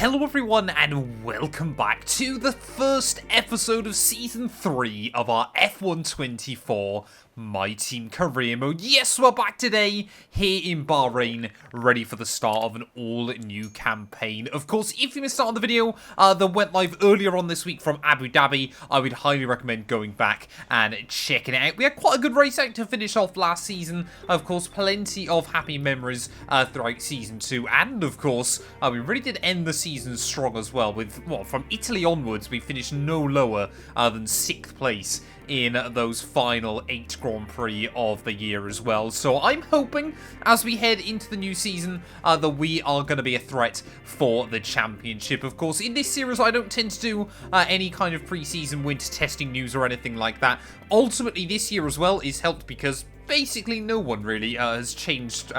Hello everyone and welcome back to the first episode of Season 3 of our F124 My Team Career Mode. Yes, we're back today here in Bahrain, ready for the start of an all-new campaign. Of course, if you missed out on the video that went live earlier on this week from Abu Dhabi, I would highly recommend going back and checking it out. We had quite a good race out to finish off last season. Of course, plenty of happy memories throughout Season 2. And, of course, we really did end the season strong as well. With, well, from Italy onwards, we finished no lower than 6th place in those final 8 Grand Prix of the year as well. So I'm hoping, as we head into the new season, that we are going to be a threat for the championship. Of course, in this series, I don't tend to do any kind of pre-season winter testing news or anything like that. Ultimately, this year as well is helped because basically no one really has changed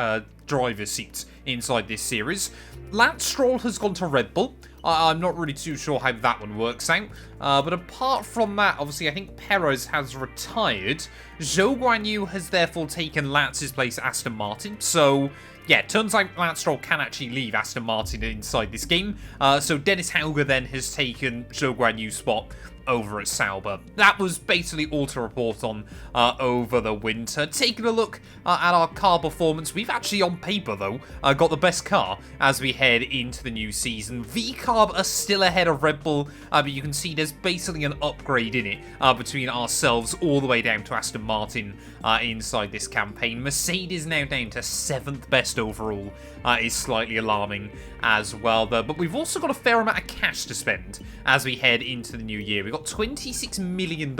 driver seats inside this series. Lance Stroll has gone to Red Bull. I'm not really too sure how that one works out. But apart from that, obviously, I think Perez has retired. Zhou Guanyu has therefore taken Lance's place at Aston Martin. So, yeah, turns out Lance Stroll can actually leave Aston Martin inside this game. So Dennis Hauger then has taken Zhou Guanyu's spot over at Sauber. That was basically all to report on over the winter. Taking a look at our car performance, we've actually on paper though got the best car as we head into the new season. VCarb are still ahead of Red Bull, but you can see there's basically an upgrade in it between ourselves all the way down to Aston Martin inside this campaign. Mercedes now down to 7th best overall is slightly alarming as well though. But we've also got a fair amount of cash to spend as we head into the new year. We've got $26 million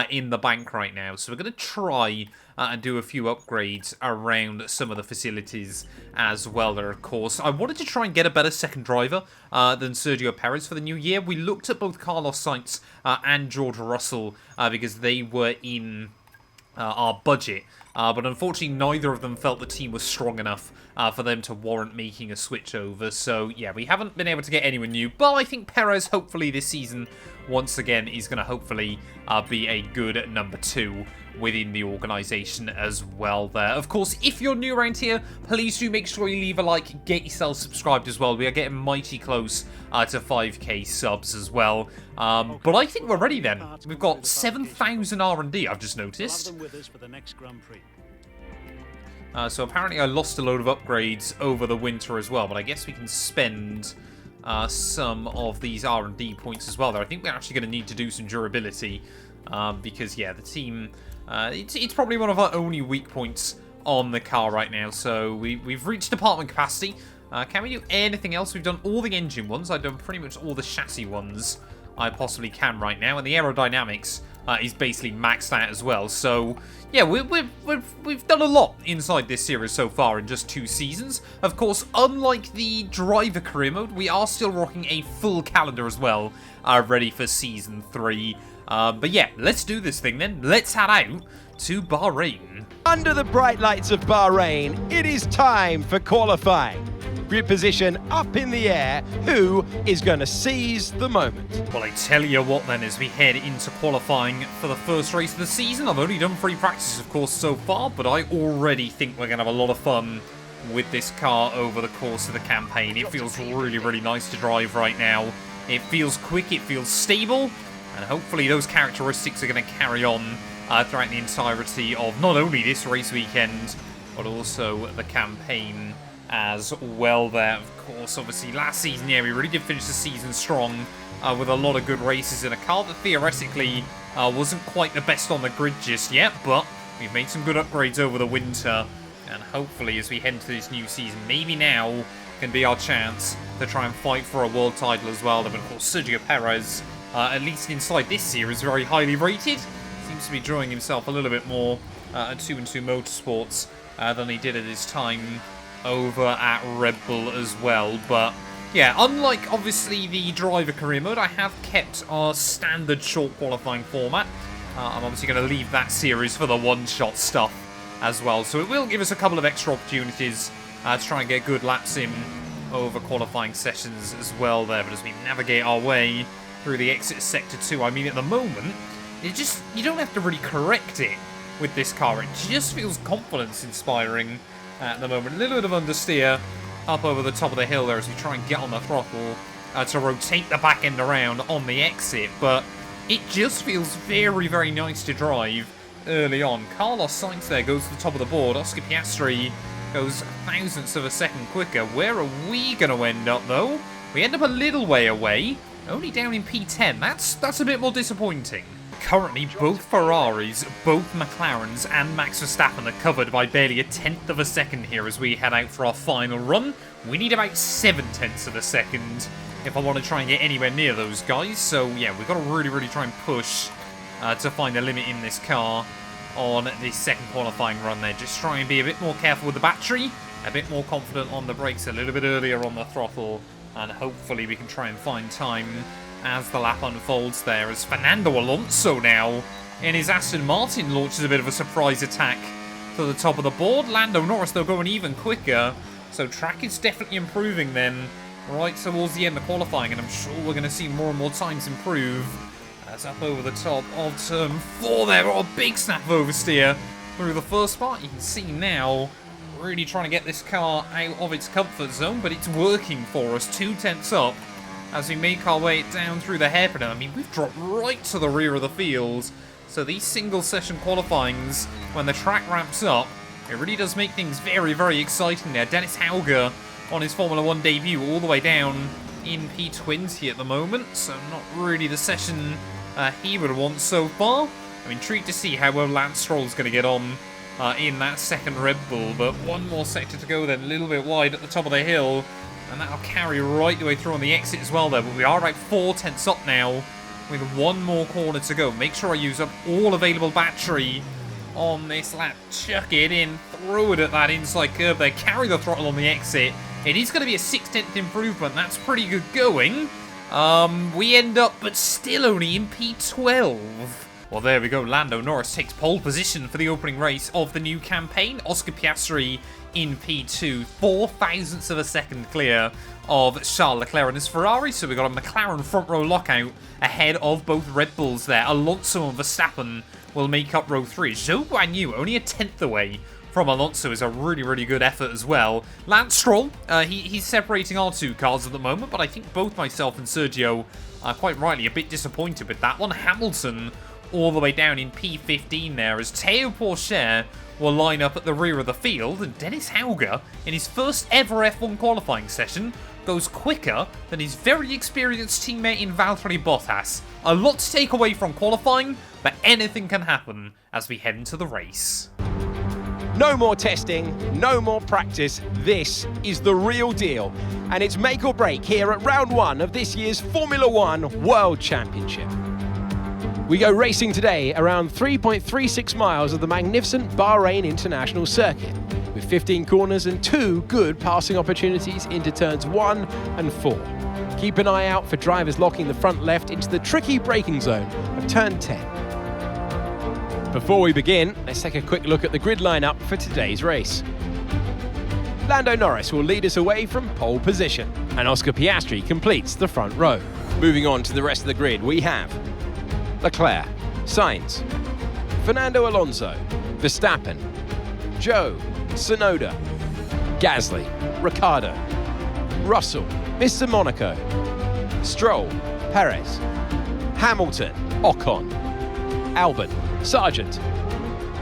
in the bank right now, so we're going to try and do a few upgrades around some of the facilities as well there, of course. I wanted to try and get a better second driver than Sergio Perez for the new year. We looked at both Carlos Sainz and George Russell because they were in our budget. But unfortunately, neither of them felt the team was strong enough for them to warrant making a switch over. So, yeah, we haven't been able to get anyone new. But I think Perez, hopefully this season, once again, is going to hopefully be a good number 2 within the organisation as well there. Of course, if you're new around here, please do make sure you leave a like, get yourself subscribed as well. We are getting mighty close to 5k subs as well. But I think we're ready then. We've got 7,000 R&D, I've just noticed. So apparently I lost a load of upgrades over the winter as well, but I guess we can spend some of these R&D points as well there. I think we're actually going to need to do some durability because, yeah, the team, it's probably one of our only weak points on the car right now. So we've reached department capacity. Can we do anything else? We've done all the engine ones. I've done pretty much all the chassis ones I possibly can right now. And the aerodynamics is basically maxed out as well. So, yeah, we've done a lot inside this series so far in just 2 seasons. Of course, unlike the driver career mode, we are still rocking a full calendar as well, ready for Season 3. But yeah, let's do this thing then. Let's head out to Bahrain. Under the bright lights of Bahrain, it is time for qualifying. Grid position up in the air. Who is going to seize the moment? Well, I tell you what then, as we head into qualifying for the first race of the season. I've only done 3 practices, of course, so far, but I already think we're going to have a lot of fun with this car over the course of the campaign. It feels really, really nice to drive right now. It feels quick, it feels stable, and hopefully those characteristics are going to carry on throughout the entirety of not only this race weekend, but also the campaign as well there. Of course, obviously last season, yeah, we really did finish the season strong with a lot of good races in a car that theoretically wasn't quite the best on the grid just yet, but we've made some good upgrades over the winter, and hopefully as we head into this new season, maybe now can be our chance to try and fight for a world title as well. But of course, Sergio Perez, at least inside this series, very highly rated. Seems to be drawing himself a little bit more at 212 Motorsports than he did at his time over at Red Bull as well. But yeah, unlike obviously the driver career mode, I have kept our standard short qualifying format. I'm obviously going to leave that series for the one-shot stuff as well, so it will give us a couple of extra opportunities to try and get good laps in over qualifying sessions as well there. But as we navigate our way through the exit sector 2, I mean, at the moment, you don't have to really correct it with this car. It just feels confidence inspiring at the moment. A little bit of understeer up over the top of the hill there as we try and get on the throttle to rotate the back end around on the exit. But it just feels very, very nice to drive early on. Carlos Sainz there goes to the top of the board. Oscar Piastri goes thousandths of a second quicker. Where are we going to end up, though? We end up a little way away, only down in P10. That's a bit more disappointing. Currently, both Ferraris, both McLarens, and Max Verstappen are covered by barely a tenth of a second here as we head out for our final run. We need about 7/10 of a second if I want to try and get anywhere near those guys. So, yeah, we've got to really, really try and push to find a limit in this car on this second qualifying run there. Just try and be a bit more careful with the battery, a bit more confident on the brakes, a little bit earlier on the throttle, and hopefully we can try and find time as the lap unfolds there, as Fernando Alonso now in his Aston Martin launches a bit of a surprise attack to the top of the board. Lando Norris, though, going even quicker, so track is definitely improving then right towards the end of qualifying, and I'm sure we're going to see more and more times improve. As up over the top of turn 4 there, what a big snap oversteer through the first part. You can see now really trying to get this car out of its comfort zone, but it's working for us. 2/10 up as we make our way down through the hairpin. I mean, we've dropped right to the rear of the field. So these single session qualifyings, when the track ramps up, it really does make things very, very exciting there. Dennis Hauger on his Formula 1 debut all the way down in P20 at the moment. So not really the session he would want so far. I'm intrigued to see how well Lance Stroll's going to get on in that second Red Bull. But one more sector to go then, a little bit wide at the top of the hill. And that'll carry right the way through on the exit as well there. But we are about 4/10 up now with one more corner to go. Make sure I use up all available battery on this lap. Chuck it in, throw it at that inside curve there. Carry the throttle on the exit. It is going to be a 6/10 improvement. That's pretty good going. We end up, but still only in P12. Well, there we go. Lando Norris takes pole position for the opening race of the new campaign. Oscar Piastri in P2, 0.04 of a second clear of Charles Leclerc and his Ferrari. So we've got a McLaren front row lockout ahead of both Red Bulls there. Alonso and Verstappen will make up row 3. Zhou Guanyu only a 10th away from Alonso is a really, really good effort as well. Lance Stroll, he's separating our two cars at the moment, but I think both myself and Sergio are quite rightly a bit disappointed with that one. Hamilton all the way down in P15 there, as Teo Pourchaire will line up at the rear of the field, and Dennis Hauger, in his first ever F1 qualifying session, goes quicker than his very experienced teammate in Valtteri Bottas. A lot to take away from qualifying, but anything can happen as we head into the race. No more testing, no more practice. This is the real deal. And it's make or break here at round 1 of this year's Formula 1 World Championship. We go racing today around 3.36 miles of the magnificent Bahrain International Circuit, with 15 corners and 2 good passing opportunities into turns 1 and 4. Keep an eye out for drivers locking the front left into the tricky braking zone of turn 10. Before we begin, let's take a quick look at the grid lineup for today's race. Lando Norris will lead us away from pole position, and Oscar Piastri completes the front row. Moving on to the rest of the grid, we have Leclerc, Sainz, Fernando Alonso, Verstappen, Zhou, Tsunoda, Gasly, Ricciardo, Russell, Mr. Monaco, Stroll, Perez, Hamilton, Ocon, Albon, Sargent,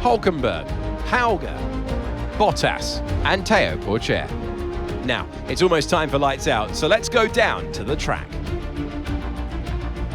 Hulkenberg, Hauger, Bottas, and Teo Pourchaire. Now, it's almost time for lights out, so let's go down to the track.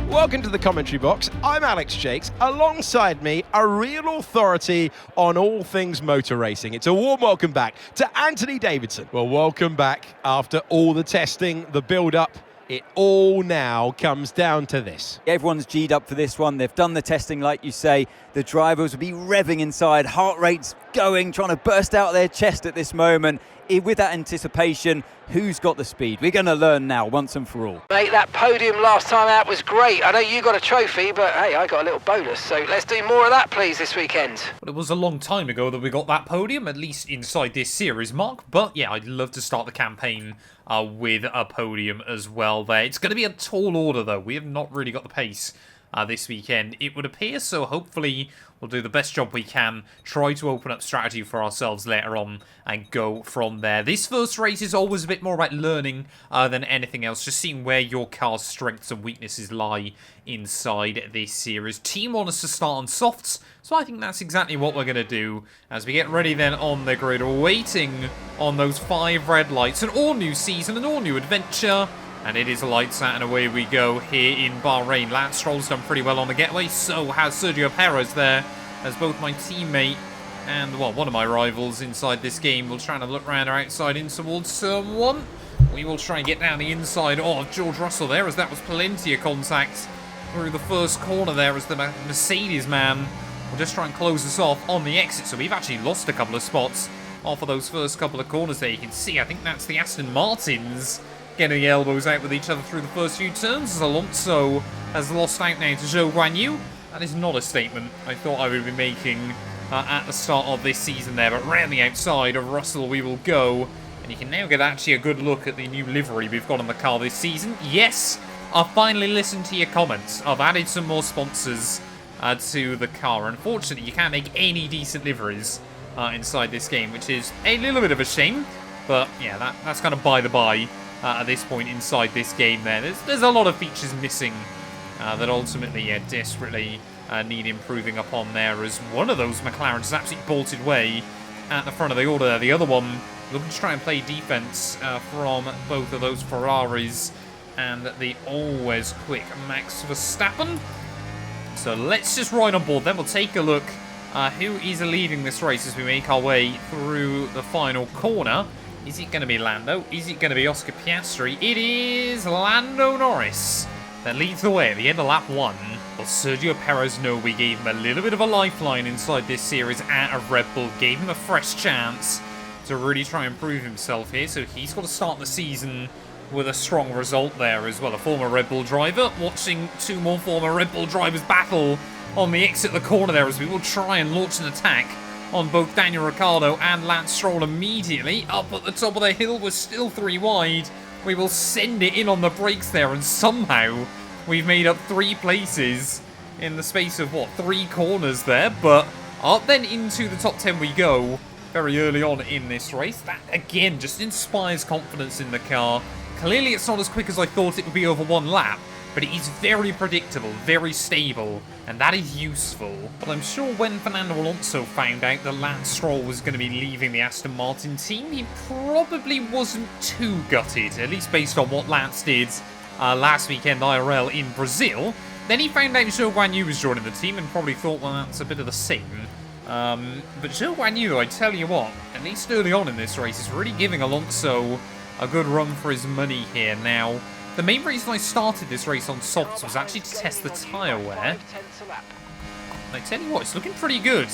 Welcome to the commentary box. I'm Alex Jakes. Alongside me, a real authority on all things motor racing. It's a warm welcome back to Anthony Davidson. Well, welcome back after all the testing, the build-up. It all now comes down to this. Everyone's G'd up for this one. They've done the testing, like you say. The drivers will be revving inside, heart rates going, trying to burst out their chest at this moment. With that anticipation, who's got the speed? We're going to learn now, once and for all. Mate, that podium last time out was great. I know you got a trophy, but hey, I got a little bonus. So let's do more of that, please, this weekend. Well, it was a long time ago that we got that podium, at least inside this series, Mark. But yeah, I'd love to start the campaign with a podium as well there. It's going to be a tall order, though. We have not really got the pace this weekend, it would appear. So hopefully we'll do the best job we can, try to open up strategy for ourselves later on, and go from there. This first race is always a bit more about learning than anything else, just seeing where your car's strengths and weaknesses lie inside this series. Team want us to start on softs, so I think that's exactly what we're going to do as we get ready then on the grid, waiting on those 5 red lights. An all-new season, an all-new adventure. And it is lights out and away we go here in Bahrain. Lance Stroll's done pretty well on the getaway. So has Sergio Perez there, as both my teammate and, well, one of my rivals inside this game will try to look around or outside in towards turn 1. We will try and get down the inside of George Russell there, as that was plenty of contact through the first corner there, as the Mercedes man will just try and close us off on the exit. So we've actually lost a couple of spots off of those first couple of corners there. You can see, I think that's the Aston Martins getting the elbows out with each other through the first few turns, as Alonso has lost out now to Zhou Guanyu. That is not a statement I thought I would be making at the start of this season there, but round the outside of Russell we will go, and you can now get actually a good look at the new livery we've got on the car this season. Yes, I've finally listened to your comments. I've added some more sponsors to the car. Unfortunately, you can't make any decent liveries inside this game, which is a little bit of a shame, but yeah, that's kind of by the by. At this point inside this game there. There's a lot of features missing that ultimately desperately need improving upon there, as one of those McLarens is absolutely bolted way at the front of the order there. The other one looking to try and play defense from both of those Ferraris and the always quick Max Verstappen. So let's just ride on board then. We'll take a look who is leading this race as we make our way through the final corner. Is it going to be Lando? Is it going to be Oscar Piastri? It is Lando Norris that leads the way at the end of lap 1. Well, Sergio Perez, no, we gave him a little bit of a lifeline inside this series out of Red Bull. Gave him a fresh chance to really try and prove himself here. So he's got to start the season with a strong result there as well. A former Red Bull driver, watching 2 more former Red Bull drivers battle on the exit of the corner there, as we will try and launch an attack on both Daniel Ricciardo and Lance Stroll immediately. Up at the top of the hill, we're still 3 wide. We will send it in on the brakes there, and somehow we've made up 3 places in the space of, what, 3 corners there. But up then into the top 10 we go very early on in this race. That, again, just inspires confidence in the car. Clearly it's not as quick as I thought it would be over 1 lap, but it is very predictable, very stable, and that is useful. But I'm sure when Fernando Alonso found out that Lance Stroll was going to be leaving the Aston Martin team, he probably wasn't too gutted, at least based on what Lance did last weekend IRL in Brazil. Then he found out Zhou Guanyu was joining the team and probably thought, well, that's a bit of the same. But Zhou Guanyu, I tell you what, at least early on in this race, is really giving Alonso a good run for his money here now. The main reason I started this race on softs was actually to test the tyre wear. I tell you what, it's looking pretty good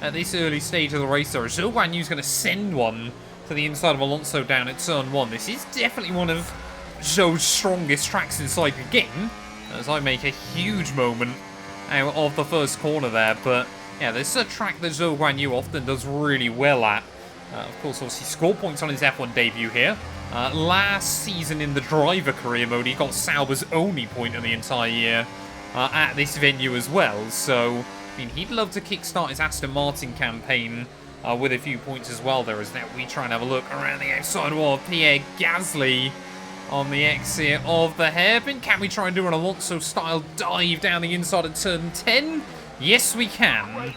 at this early stage of the race. There, Zhou Guanyu's going to send one to the inside of Alonso down at turn 1. This is definitely one of Zhou's strongest tracks inside the game, as I make a huge moment out of the first corner there. But yeah, this is a track that Zhou Guanyu often does really well at. Of course, obviously scored points on his F1 debut here. Last season in the driver career mode, he got Sauber's only point of the entire year at this venue as well. So, I mean, he'd love to kickstart his Aston Martin campaign with a few points as well there, as now we try and have a look around the outside of Pierre Gasly on the exit of the hairpin. Can we try and do an Alonso-style dive down the inside of turn 10? Yes, we can.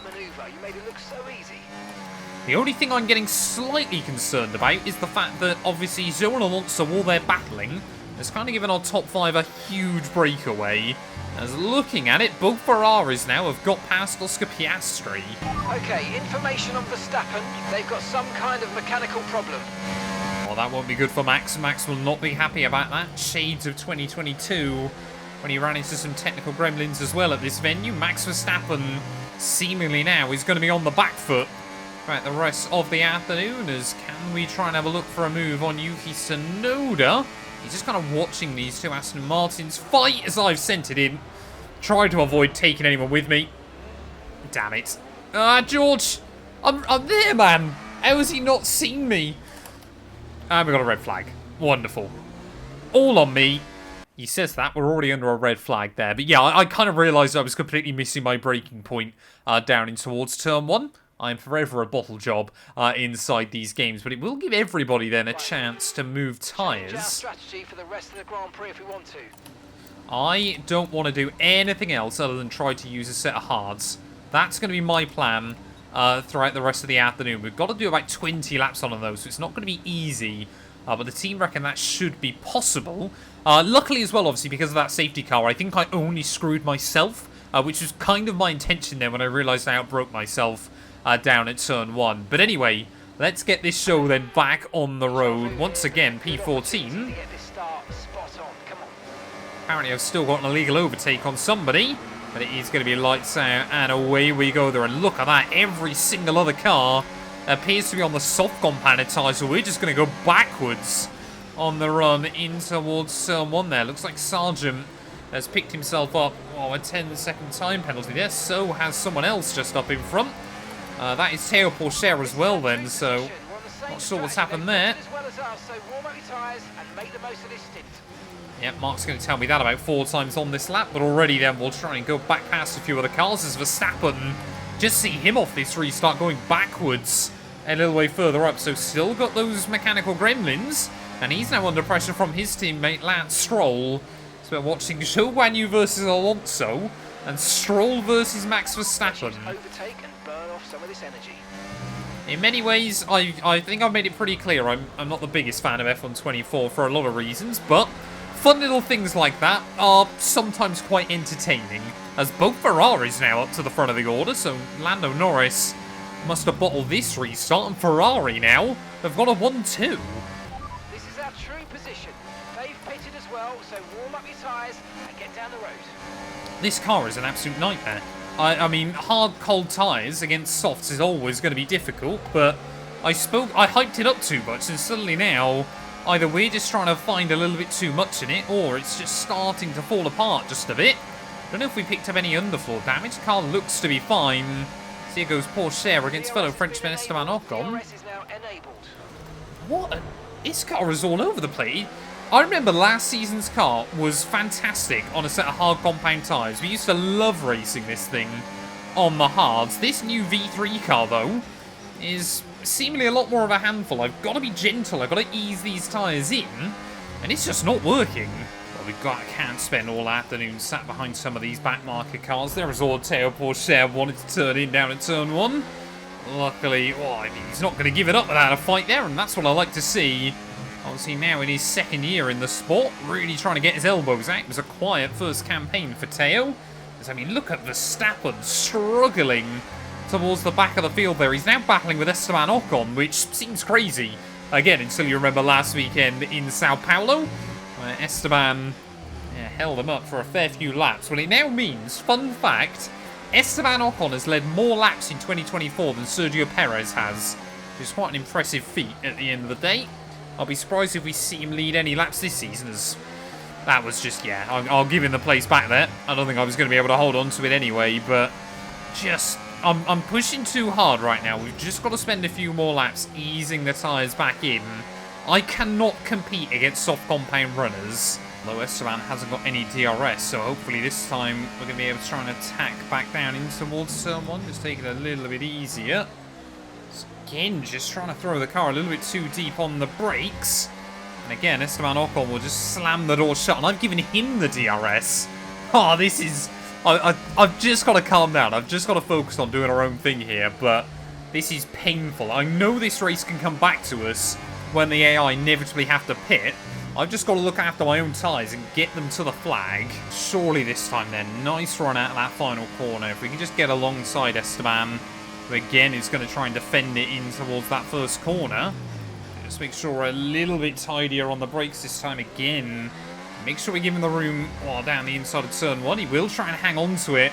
The only thing I'm getting slightly concerned about is the fact that, obviously, Zhou and Alonso, while they're battling, has kind of given our top 5 a huge breakaway. As looking at it, both Ferraris now have got past Oscar Piastri. Okay, information on Verstappen. They've got some kind of mechanical problem. Well, that won't be good for Max. Max will not be happy about that. Shades of 2022, when he ran into some technical gremlins as well at this venue. Max Verstappen, seemingly now, is going to be on the back foot right the rest of the afternoon. As can we try and have a look for a move on Yuki Tsunoda? He's just kind of watching these 2 Aston Martins fight as I've sent it in. Try to avoid taking anyone with me. Damn it. George, I'm there, man. How has he not seen me? And we got a red flag. Wonderful. All on me. He says that. We're already under a red flag there. But yeah, I kind of realised I was completely missing my braking point down in towards turn 1. I'm forever a bottle job inside these games, but it will give everybody then a chance to move tyres. I don't want to do anything else other than try to use a set of hards. That's going to be my plan throughout the rest of the afternoon. We've got to do about 20 laps on those, so it's not going to be easy. But the team reckon that should be possible. Luckily as well, obviously, because of that safety car, I think I only screwed myself, which was kind of my intention there when I realised I outbroke myself down at turn 1. But anyway, let's get this show then back on the road. Once again, P14. Apparently I've still got an illegal overtake on somebody, but it is going to be lights out, and away we go there. And look at that, every single other car appears to be on the soft compounded tyres, so we're just going to go backwards on the run in towards turn 1 there. Looks like Sargent has picked himself up a 10-second time penalty there. So has someone else just up in front. That is Teo Porcher as well then, so not sure what's happened there. Yep, Mark's going to tell me that about 4 times on this lap, but already then we'll try and go back past a few other cars as Verstappen. Just see him off this restart going backwards a little way further up, so still got those mechanical gremlins, and he's now under pressure from his teammate Lance Stroll. So we're watching Zhou Guanyu versus Alonso, and Stroll versus Max Verstappen. In many ways, I think I've made it pretty clear I'm not the biggest fan of F1 24 for a lot of reasons, but fun little things like that are sometimes quite entertaining, as both Ferraris now up to the front of the order, so Lando Norris must have bottled this restart, and Ferrari now have got a 1-2. This is our true position. They've pitted as well, so warm up your tyres and get down the road. This car is an absolute nightmare. I mean, hard, cold tyres against softs is always going to be difficult, but I hyped it up too much, and suddenly now either we're just trying to find a little bit too much in it, or it's just starting to fall apart just a bit. Don't know if we picked up any underfloor damage. The car looks to be fine. So here goes Porcher against fellow Frenchman Esteban Ocon. What? This car is all over the place. I remember last season's car was fantastic on a set of hard compound tyres. We used to love racing this thing on the hards. This new V3 car, though, is seemingly a lot more of a handful. I've got to be gentle. I've got to ease these tyres in, and it's just not working. Well, can't spend all afternoon sat behind some of these backmarker cars. There is Teo Porcher wanted to turn in down at turn 1. Luckily, he's not going to give it up without a fight there, and that's what I like to see. Obviously now in his 2nd year in the sport, really trying to get his elbows out. It was a quiet first campaign for Teo. I mean, look at Verstappen struggling towards the back of the field there. He's now battling with Esteban Ocon, which seems crazy. Again, until you remember last weekend in Sao Paulo, where Esteban held him up for a fair few laps. Well, it now means, fun fact, Esteban Ocon has led more laps in 2024 than Sergio Perez has, which is quite an impressive feat at the end of the day. I'll be surprised if we see him lead any laps this season, as that was just, I'll give him the place back there. I don't think I was going to be able to hold on to it anyway, but just, I'm pushing too hard right now. We've just got to spend a few more laps easing the tyres back in. I cannot compete against soft compound runners, although Esteban hasn't got any DRS, so hopefully this time we're going to be able to try and attack back down in towards turn 1, just take it a little bit easier. Again, just trying to throw the car a little bit too deep on the brakes. And again, Esteban Ocon will just slam the door shut, and I've given him the DRS. Oh, this is... I've just got to calm down. I've just got to focus on doing our own thing here, but this is painful. I know this race can come back to us when the AI inevitably have to pit. I've just got to look after my own tyres and get them to the flag. Surely this time then, nice run out of that final corner. If we can just get alongside Esteban, who again is going to try and defend it in towards that first corner. Just make sure we're a little bit tidier on the brakes this time again. Make sure we give him the room down the inside of turn 1. He will try and hang on to it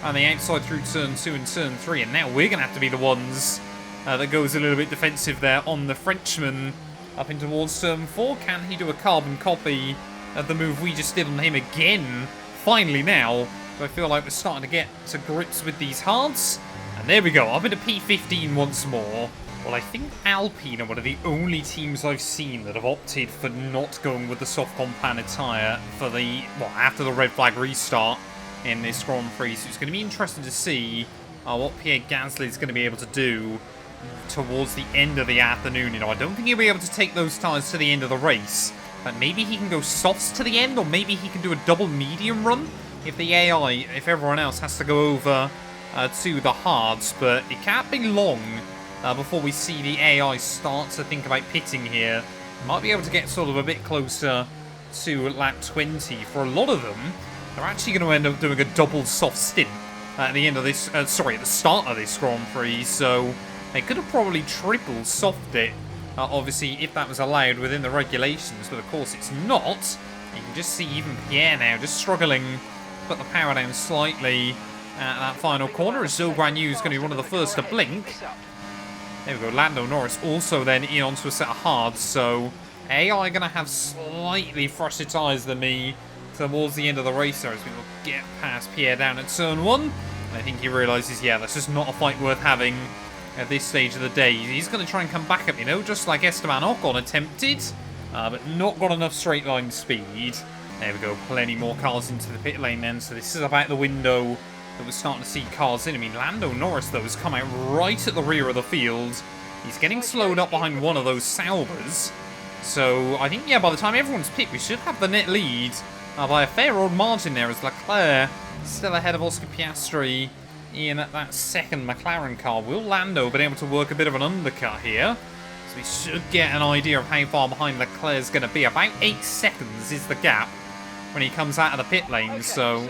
on the outside through turn 2 and turn 3. And now we're going to have to be the ones that goes a little bit defensive there on the Frenchman up in towards turn 4. Can he do a carbon copy of the move we just did on him again? Finally now, I feel like we're starting to get to grips with these hards. And there we go, up into P15 once more. Well, I think Alpine are one of the only teams I've seen that have opted for not going with the soft compounded tyre for the, well, after the red flag restart in this Grand Prix. So it's going to be interesting to see what Pierre Gasly is going to be able to do towards the end of the afternoon. You know, I don't think he'll be able to take those tyres to the end of the race, but maybe he can go softs to the end, or maybe he can do a double medium run if the AI, if everyone else has to go over to the hards. But it can't be long before we see the AI start to think about pitting here. Might be able to get sort of a bit closer to lap 20. For a lot of them, they're actually going to end up doing a double soft stint at the end of this, at the start of this Grand Prix. So they could have probably triple softed it, obviously, if that was allowed within the regulations. But of course it's not. You can just see even Pierre now just struggling to put the power down slightly at that final corner, as Zhou Guanyu is going to be one of the first to blink. There we go, Lando Norris also then in onto a set of hards, so AI going to have slightly fresher tyres than me towards the end of the race there, as we will get past Pierre down at turn 1. And I think he realises, yeah, that's just not a fight worth having at this stage of the day. He's going to try and come back up, you know, just like Esteban Ocon attempted, but not got enough straight line speed. There we go, plenty more cars into the pit lane then, so this is about the window that we're starting to see cars in. I mean, Lando Norris, though, has come out right at the rear of the field. He's getting slowed up behind one of those Saubers. So I think, yeah, by the time everyone's picked, we should have the net lead by a fair old margin there, as Leclerc still ahead of Oscar Piastri in that second McLaren car. Will Lando been able to work a bit of an undercut here? So we should get an idea of how far behind Leclerc's going to be. About 8 seconds is the gap when he comes out of the pit lane, so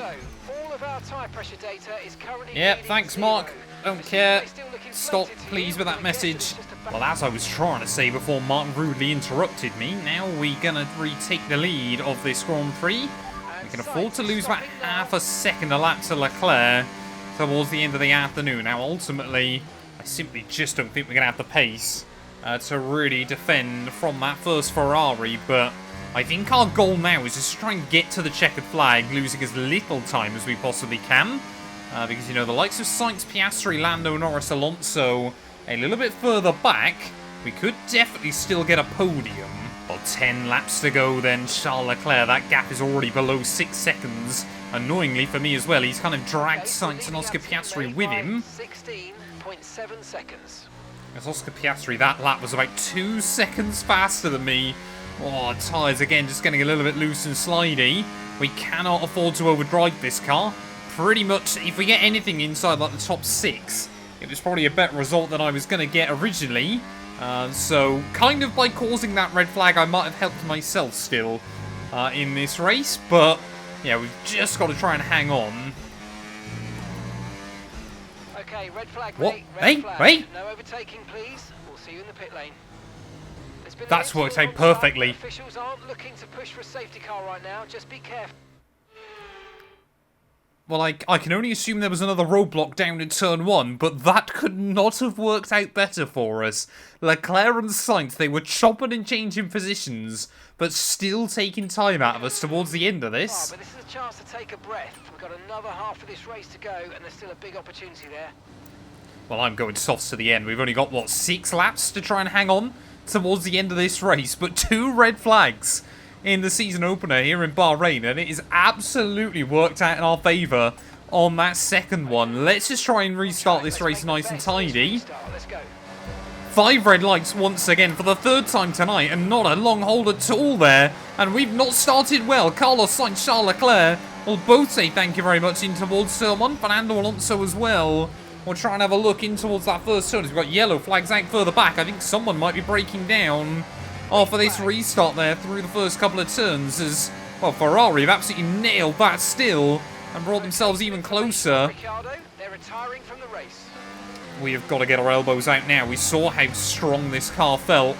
yeah, thanks Mark, don't care, stop please with that message. Well, as I was trying to say before Mark rudely interrupted me, now we're going to retake the lead of this Grand Prix. We can afford to lose about half a second a lap to Leclerc towards the end of the afternoon. Now ultimately, I simply just don't think we're going to have the pace to really defend from that first Ferrari, but I think our goal now is just to try and get to the checkered flag, losing as little time as we possibly can. Because, you know, the likes of Sainz, Piastri, Lando, Norris, Alonso a little bit further back, we could definitely still get a podium. Well, 10 laps to go then, Charles Leclerc. That gap is already below 6 seconds. Annoyingly for me as well, he's kind of dragged Sainz and Oscar Piastri with him. 16.7 seconds. As Oscar Piastri, that lap was about 2 seconds faster than me. Oh, tyres again just getting a little bit loose and slidey. We cannot afford to overdrive this car. Pretty much, if we get anything inside like the top 6, it was probably a better result than I was going to get originally. So, kind of by causing that red flag, I might have helped myself still in this race. But, yeah, we've just got to try and hang on. Okay, red flag. What? Red flag. Hey! No overtaking, please. We'll see you in the pit lane. That's worked out perfectly. Officials aren't looking to push for a safety car right now. Just be careful. Well, I can only assume there was another roadblock down in turn 1, but that could not have worked out better for us. Leclerc and Sainz, they were chopping and changing positions, but still taking time out of us towards the end of this. But this is a chance to take a breath. We've got another half of this race to go, and there's still a big opportunity there. Well, I'm going softs to the end. We've only got, what, 6 laps to try and hang on towards the end of this race, but 2 red flags in the season opener here in Bahrain, and it is absolutely worked out in our favour on that second one. Let's just try and restart this race nice and tidy. 5 red lights once again for the 3rd time tonight, and not a long hold at all there, and we've not started well. Carlos Sainz, Charles Leclerc will both say thank you very much in towards turn 1. Fernando Alonso as well. We'll try and have a look in towards that first turn. We've got yellow flags out further back. I think someone might be breaking down for this restart there through the first couple of turns, as, well, Ferrari have absolutely nailed that still and brought themselves even closer. They're retiring from the race. We have got to get our elbows out now. We saw how strong this car felt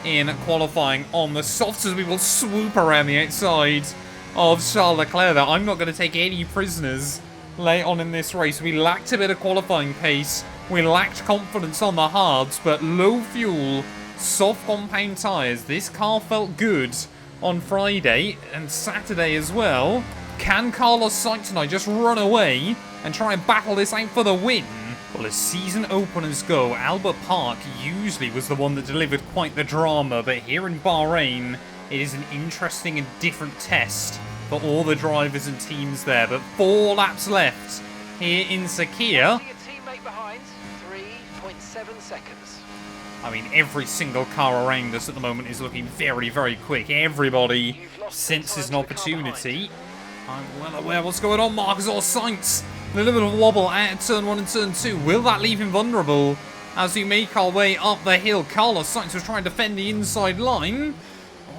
in qualifying on the softs, as we will swoop around the outside of Charles Leclerc there. I'm not going to take any prisoners late on in this race. We lacked a bit of qualifying pace. We lacked confidence on the hards, but low fuel, soft compound tyres. This car felt good on Friday and Saturday as well. Can Carlos Sainz and I just run away and try and battle this out for the win? Well, as season openers go, Albert Park usually was the one that delivered quite the drama, but here in Bahrain, it is an interesting and different test for all the drivers and teams there. But 4 laps left here in Sakhir. Teammate behind, 3.7 seconds. I mean, every single car around us at the moment is looking very, very quick. Everybody senses an opportunity. I'm well aware what's going on. Marcus or Sainz. A little bit of a wobble out of turn 1 and turn 2. Will that leave him vulnerable as we make our way up the hill? Carlos Sainz was trying to defend the inside line.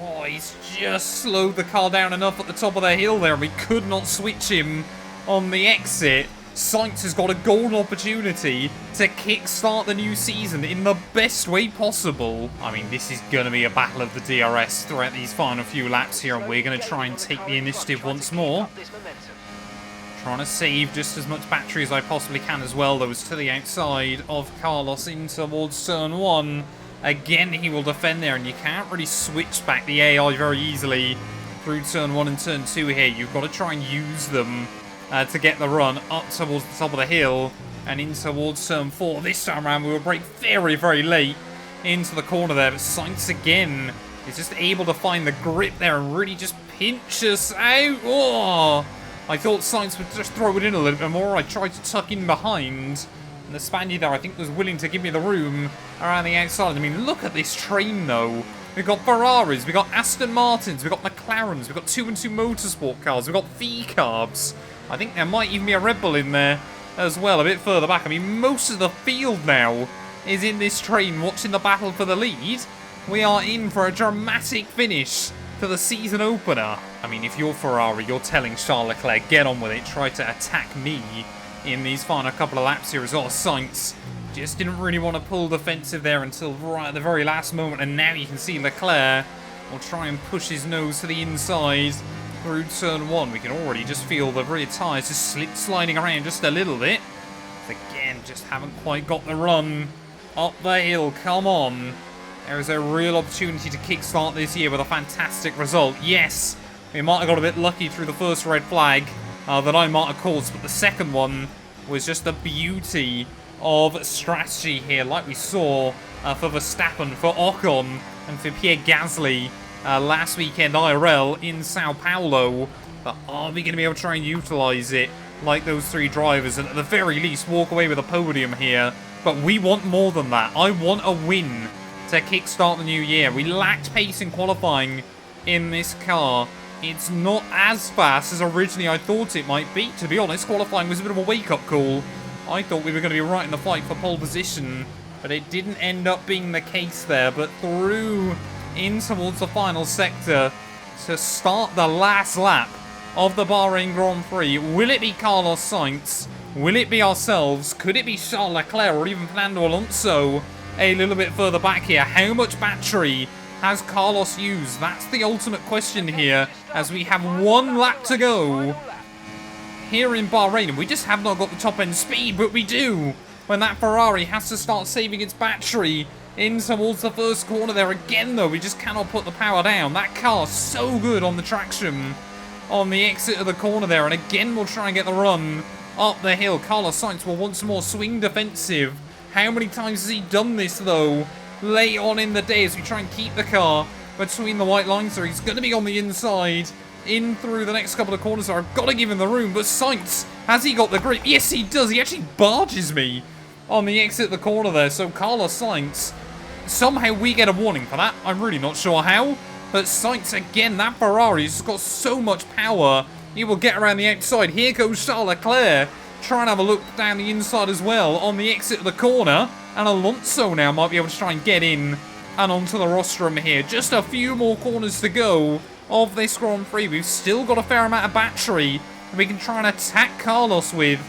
Oh, he's just slowed the car down enough at the top of the hill there. We could not switch him on the exit. Sainz has got a golden opportunity to kickstart the new season in the best way possible. I mean, this is going to be a battle of the DRS throughout these final few laps here, and we're going to try and take the initiative once more. Trying to save just as much battery as I possibly can as well, though, as to the outside of Carlos in towards turn 1. Again, he will defend there, and you can't really switch back the AI very easily through turn 1 and turn 2 here. You've got to try and use them to get the run up towards the top of the hill and in towards turn 4. This time around, we will brake very, very late into the corner there, but Sainz again is just able to find the grip there and really just pinch us out. Oh! I thought Sainz would just throw it in a little bit more. I tried to tuck in behind. And the Spaniard there, I think, was willing to give me the room around the outside. I mean, look at this train, though. We've got Ferraris, we've got Aston Martins, we've got McLarens, we've got 2-2 motorsport cars, we've got V-carbs. I think there might even be a Red Bull in there as well, a bit further back. I mean, most of the field now is in this train watching the battle for the lead. We are in for a dramatic finish to the season opener. I mean, if you're Ferrari, you're telling Charles Leclerc, get on with it, try to attack me in these final couple of laps here as well. Sainz just didn't really want to pull defensive there until right at the very last moment, and now you can see Leclerc will try and push his nose to the inside through turn 1. We can already just feel the rear tyres just sliding around just a little bit. Again, just haven't quite got the run up the hill. Come on. There is a real opportunity to kickstart this year with a fantastic result. Yes, we might have got a bit lucky through the first red flag that I might have caused, but the second one was just the beauty of strategy here, like we saw for Verstappen, for Ocon, and for Pierre Gasly last weekend IRL in Sao Paulo. But are we going to be able to try and utilise it like those 3 drivers, and at the very least walk away with a podium here? But we want more than that. I want a win to kickstart the new year. We lacked pace in qualifying in this car. It's not as fast as originally I thought it might be. To be honest, qualifying was a bit of a wake-up call. I thought we were going to be right in the fight for pole position, but it didn't end up being the case there. But through in towards the final sector to start the last lap of the Bahrain Grand Prix. Will it be Carlos Sainz? Will it be ourselves? Could it be Charles Leclerc or even Fernando Alonso a little bit further back here? How much battery has Carlos used? That's the ultimate question here, as we have 1 lap to go here in Bahrain. We just have not got the top end speed, but we do when that Ferrari has to start saving its battery in towards the first corner there. Again, though, we just cannot put the power down. That car's so good on the traction on the exit of the corner there, and again we'll try and get the run up the hill. Carlos Sainz will once more swing defensive. How many times has he done this, though, late on in the day, as we try and keep the car between the white lines there? He's going to be on the inside in through the next couple of corners, so I've got to give him the room. But Sainz, has he got the grip? Yes, he does. He actually barges me on the exit of the corner there. So Carlos Sainz, somehow we get a warning for that. I'm really not sure how. But Sainz, again, that Ferrari's got so much power. He will get around the outside. Here goes Charles Leclerc, trying to have a look down the inside as well on the exit of the corner. And Alonso now might be able to try and get in and onto the rostrum here. Just a few more corners to go of this Grand Prix. We've still got a fair amount of battery that we can try and attack Carlos with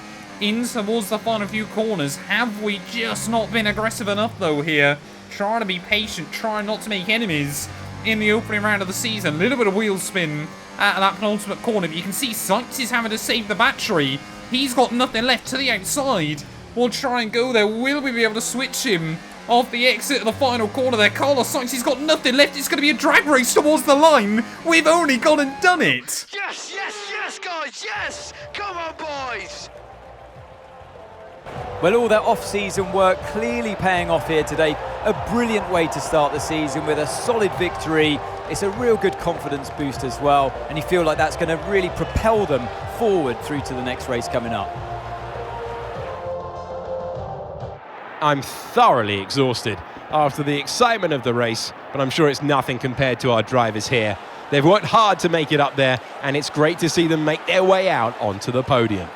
in towards the final few corners. Have we just not been aggressive enough, though, here? Trying to be patient, trying not to make enemies in the opening round of the season. A little bit of wheel spin at that penultimate corner, but you can see Sainz is having to save the battery. He's got nothing left to the outside. We'll try and go there. Will we be able to switch him off the exit of the final corner there? Carlos Sainz, he's got nothing left. It's going to be a drag race towards the line. We've only gone and done it. Yes, yes, yes, guys, yes! Come on, boys! Well, all that off-season work clearly paying off here today. A brilliant way to start the season with a solid victory. It's a real good confidence boost as well, and you feel like that's going to really propel them forward through to the next race coming up. I'm thoroughly exhausted after the excitement of the race, but I'm sure it's nothing compared to our drivers here. They've worked hard to make it up there, and it's great to see them make their way out onto the podium.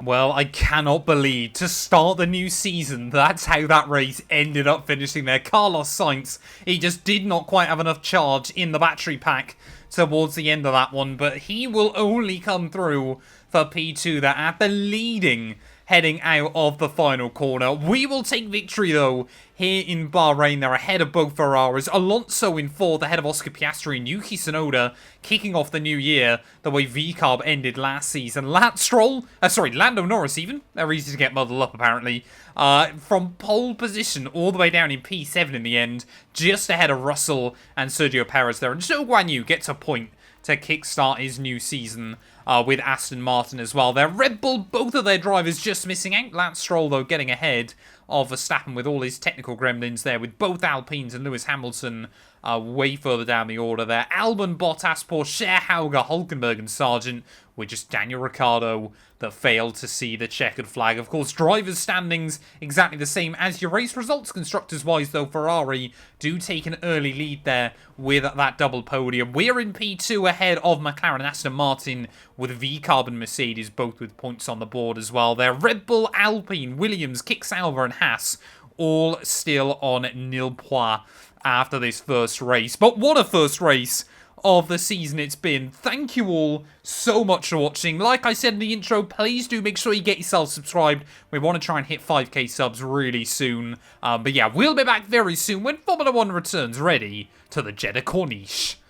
Well, I cannot believe to start the new season, that's how that race ended up finishing there. Carlos Sainz, he just did not quite have enough charge in the battery pack towards the end of that one, but he will only come through for P2 there at the leading heading out of the final corner. We will take victory though here in Bahrain. They're ahead of both Ferraris. Alonso in fourth, ahead of Oscar Piastri and Yuki Tsunoda, kicking off the new year the way VCARB ended last season. Lando Norris even. They're easy to get muddled up apparently. From pole position all the way down in P7 in the end, just ahead of Russell and Sergio Perez there. And Zhou Guanyu gets a point to kickstart his new season with Aston Martin as well. Their Red Bull, both of their drivers just missing out. Lance Stroll, though, getting ahead of Verstappen with all his technical gremlins there, with both Alpines and Lewis Hamilton way further down the order there. Albon, Bottas, Porsche, Hauger, Hulkenberg and Sargent, with just Daniel Ricciardo that failed to see the checkered flag. Of course, drivers' standings exactly the same as your race results. Constructors-wise, though, Ferrari do take an early lead there with that double podium. We're in P2 ahead of McLaren and Aston Martin, with VCARB and Mercedes both with points on the board as well. They're Red Bull, Alpine, Williams, Kick Sauber and Haas all still on nil points after this first race. But what a first race of the season it's been. Thank you all so much for watching. Like I said in the intro, please do make sure you get yourself subscribed. We want to try and hit 5k subs really soon. But yeah, we'll be back very soon when Formula 1 returns ready to the Jeddah Corniche.